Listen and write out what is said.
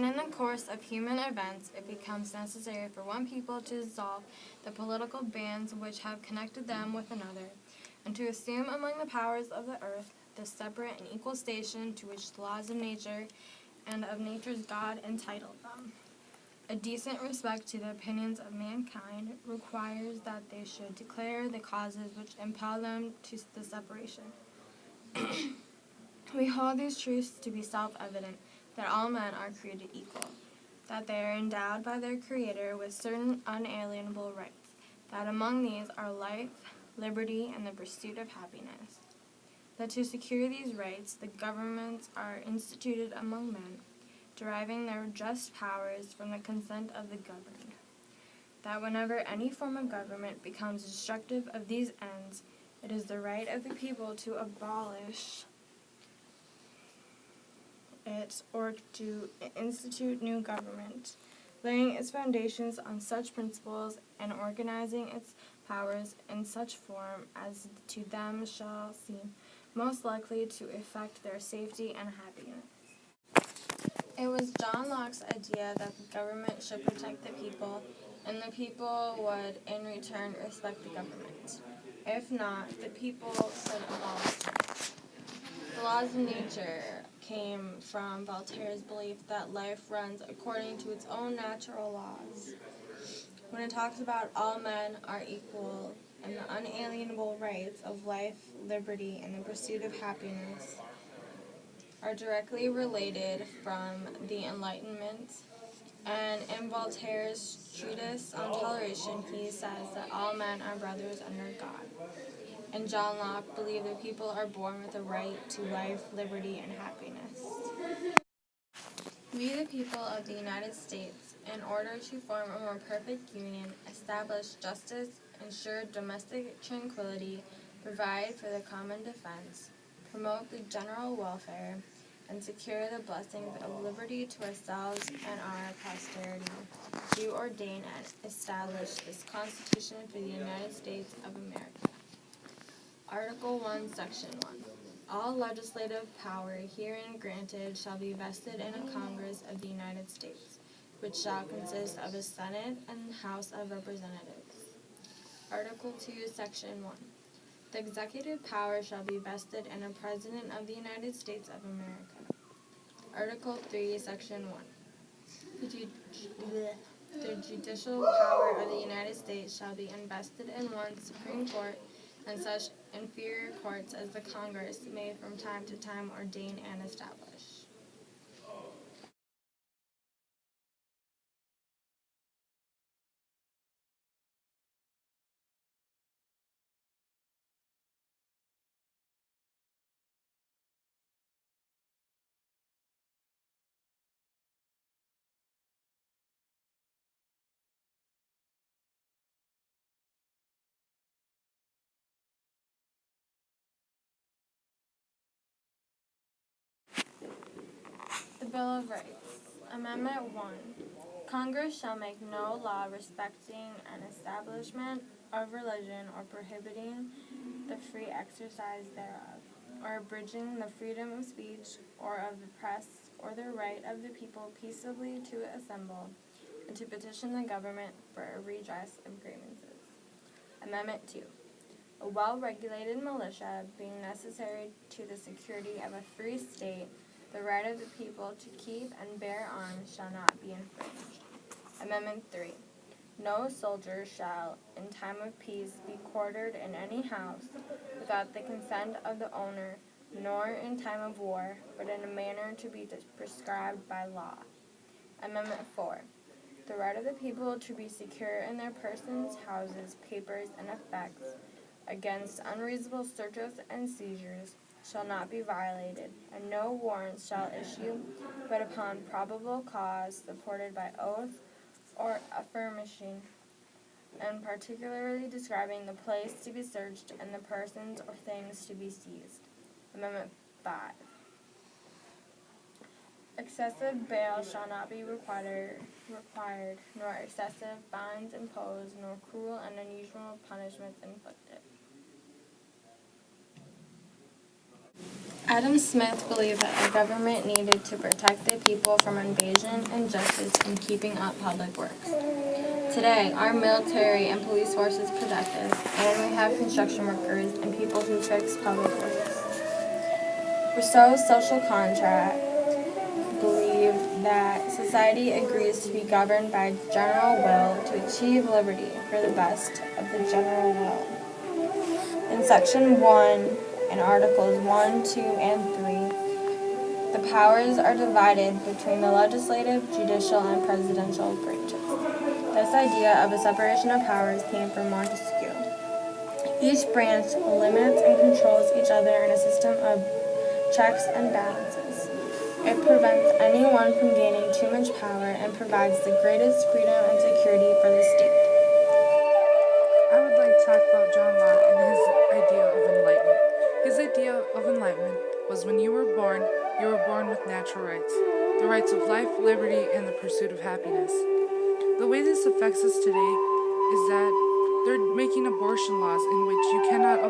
in the course of human events, it becomes necessary for one people to dissolve the political bands which have connected them with another, and to assume among the powers of the earth the separate and equal station to which the laws of nature and of nature's God entitled them. A decent respect to the opinions of mankind requires that they should declare the causes which impel them to the separation. We hold these truths to be self-evident, that all men are created equal, that they are endowed by their Creator with certain unalienable rights, that among these are life, liberty, and the pursuit of happiness, that to secure these rights the governments are instituted among men, deriving their just powers from the consent of the governed, that whenever any form of government becomes destructive of these ends, it is the right of the people to abolish it or to institute new government, laying its foundations on such principles and organizing its powers in such form as to them shall seem most likely to effect their safety and happiness. It was John Locke's idea that the government should protect the people, and the people would in return respect the government. If not, the people should abolish it. The laws of nature came from Voltaire's belief that life runs according to its own natural laws. When it talks about all men are equal and the unalienable rights of life, liberty, and the pursuit of happiness are directly related from the Enlightenment. And in Voltaire's treatise on toleration, he says that all men are brothers under God. And John Locke believed that people are born with a right to life, liberty, and happiness. We, the people of the United States, in order to form a more perfect union, establish justice, ensure domestic tranquility, provide for the common defense, promote the general welfare, and secure the blessings of liberty to ourselves and our posterity, do ordain and establish this Constitution for the United States of America. Article 1, Section 1. All legislative power herein granted shall be vested in a Congress of the United States, which shall consist of a Senate and House of Representatives. Article 2, Section 1. The executive power shall be vested in a President of the United States of America. Article 3, Section 1. The judicial power of the United States shall be invested in one Supreme Court and such inferior courts as the Congress may from time to time ordain and establish. The Bill of Rights. Amendment 1. Congress shall make no law respecting an establishment of religion or prohibiting the free exercise thereof, or abridging the freedom of speech or of the press or the right of the people peaceably to assemble and to petition the government for a redress of grievances. Amendment 2. A well-regulated militia being necessary to the security of a free state, the right of the people to keep and bear arms shall not be infringed. Amendment 3. No soldier shall, in time of peace, be quartered in any house without the consent of the owner, nor in time of war, but in a manner to be prescribed by law. Amendment 4. The right of the people to be secure in their persons, houses, papers, and effects against unreasonable searches and seizures shall not be violated, and no warrants shall issue but upon probable cause supported by oath or affirmation, and particularly describing the place to be searched and the persons or things to be seized. Amendment 5. Excessive bail shall not be required, nor excessive fines imposed, nor cruel and unusual punishments inflicted. Adam Smith believed that our government needed to protect the people from invasion, injustice, and keeping up public works. Today, our military and police forces protect us, and we have construction workers and people who fix public works. Rousseau's social contract believed that society agrees to be governed by general will to achieve liberty for the best of the general will. In Section 1, in Articles 1, 2, and 3, the powers are divided between the legislative, judicial, and presidential branches. This idea of a separation of powers came from Montesquieu. Each branch limits and controls each other in a system of checks and balances. It prevents anyone from gaining too much power and provides the greatest freedom and security for the state. I would like to talk about John Locke and his idea of enlightenment. His idea of enlightenment was when you were born with natural rights, the rights of life, liberty, and the pursuit of happiness. The way this affects us today is that they're making abortion laws in which you cannot